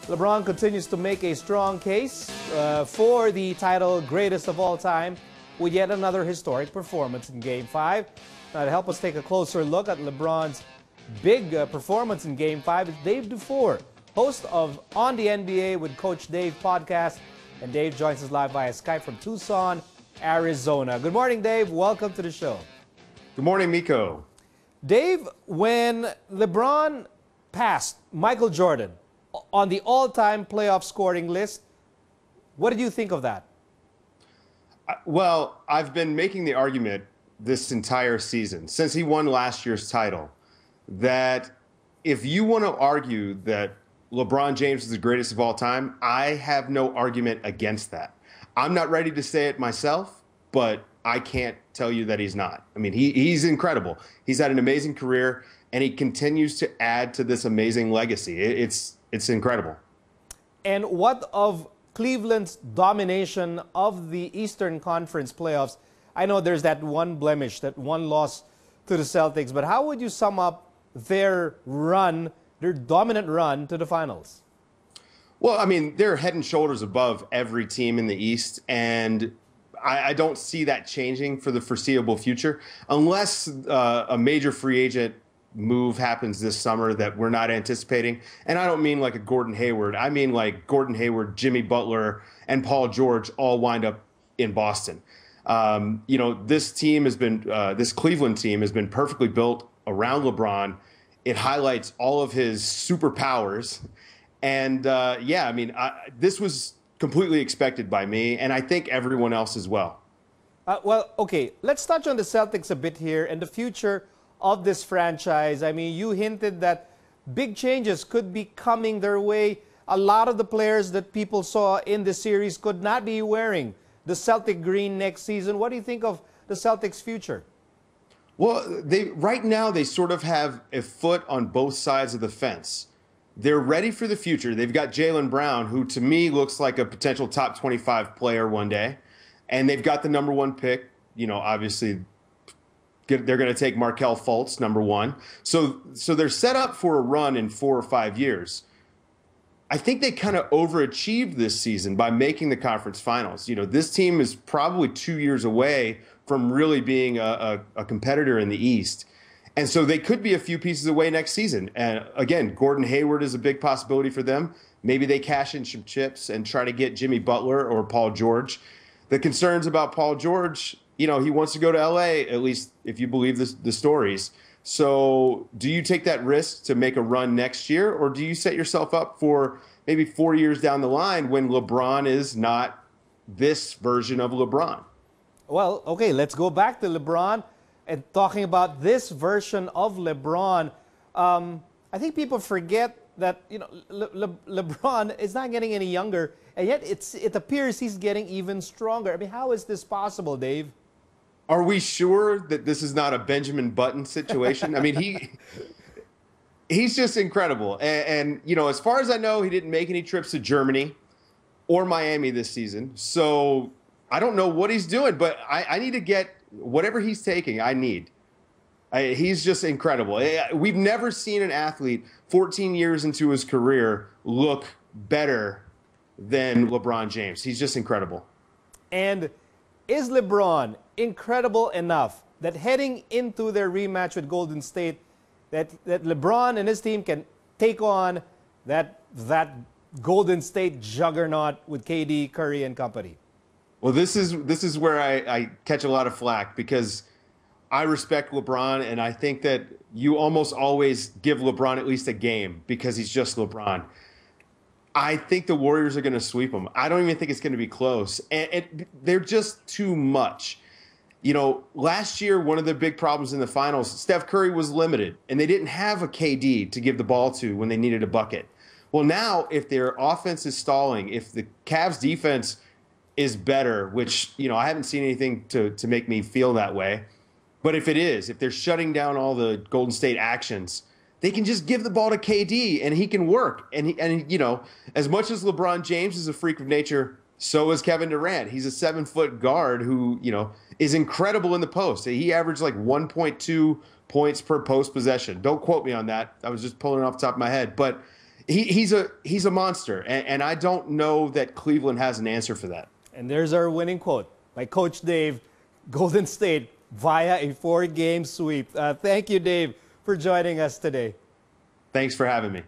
LeBron continues to make a strong case for the title greatest of all time with yet another historic performance in Game 5. Now, to help us take a closer look at LeBron's big performance in Game 5 is Dave Dufour, host of On the NBA with Coach Dave podcast. And Dave joins us live via Skype from Tucson, Arizona. Good morning, Dave. Welcome to the show. Good morning, Miko. Dave, when LeBron passed Michael Jordan on the all-time playoff scoring list, what did you think of that? Well, I've been making the argument this entire season, since he won last year's title, that if you want to argue that LeBron James is the greatest of all time, I have no argument against that. I'm not ready to say it myself, but I can't tell you that he's not. I mean, he's incredible. He's had an amazing career, and he continues to add to this amazing legacy. It's incredible. And what of Cleveland's domination of the Eastern Conference playoffs? I know there's that one blemish, that one loss to the Celtics, but how would you sum up their run, their dominant run to the finals? Well, I mean, they're head and shoulders above every team in the East, and I don't see that changing for the foreseeable future unless a major free agent move happens this summer that we're not anticipating. And I don't mean like a Gordon Hayward. I mean like Gordon Hayward, Jimmy Butler, and Paul George all wind up in Boston. This team has been, this Cleveland team has been perfectly built around LeBron. It highlights all of his superpowers. And this was completely expected by me, and I think everyone else as well. Okay, let's touch on the Celtics a bit here and the future of this franchise. I mean, you hinted that big changes could be coming their way. A lot of the players that people saw in the series could not be wearing the Celtic green next season. What do you think of the Celtics' future? Well, right now they sort of have a foot on both sides of the fence. They're ready for the future. They've got Jaylen Brown, who to me looks like a potential top 25 player one day. And they've got the number one pick. You know, obviously, they're going to take Markelle Fultz, number one. So they're set up for a run in 4 or 5 years. I think they kind of overachieved this season by making the conference finals. You know, this team is probably 2 years away from really being a competitor in the East. And so they could be a few pieces away next season. And again, Gordon Hayward is a big possibility for them. Maybe they cash in some chips and try to get Jimmy Butler or Paul George. The concerns about Paul George, you know, he wants to go to LA, at least if you believe the stories. So do you take that risk to make a run next year, or do you set yourself up for maybe 4 years down the line when LeBron is not this version of LeBron? Well, okay, let's go back to LeBron. And talking about this version of LeBron, I think people forget that, you know, LeBron is not getting any younger, and yet it appears he's getting even stronger. I mean, how is this possible, Dave? Are we sure that this is not a Benjamin Button situation? I mean, he's just incredible. And, you know, as far as I know, he didn't make any trips to Germany or Miami this season. So I don't know what he's doing, but I need to get whatever he's taking, he's just incredible. We've never seen an athlete 14 years into his career look better than LeBron James. He's just incredible. And is LeBron incredible enough that heading into their rematch with Golden State, that LeBron and his team can take on that Golden State juggernaut with KD, Curry, and company? Well, this is where I catch a lot of flack, because I respect LeBron, and I think that you almost always give LeBron at least a game because he's just LeBron. I think the Warriors are going to sweep them. I don't even think it's going to be close. And they're just too much. You know, last year, one of the big problems in the finals, Steph Curry was limited, and they didn't have a KD to give the ball to when they needed a bucket. Well, now, if their offense is stalling, if the Cavs defense is better, which, you know, I haven't seen anything to make me feel that way. But if it is, if they're shutting down all the Golden State actions, they can just give the ball to KD and he can work. And you know, as much as LeBron James is a freak of nature, so is Kevin Durant. He's a 7-foot guard who, you know, is incredible in the post. He averaged like 1.2 points per post possession. Don't quote me on that. I was just pulling it off the top of my head. But he's a monster, and I don't know that Cleveland has an answer for that. And there's our winning quote by Coach Dave. Golden State via a 4-game sweep. Thank you, Dave, for joining us today. Thanks for having me.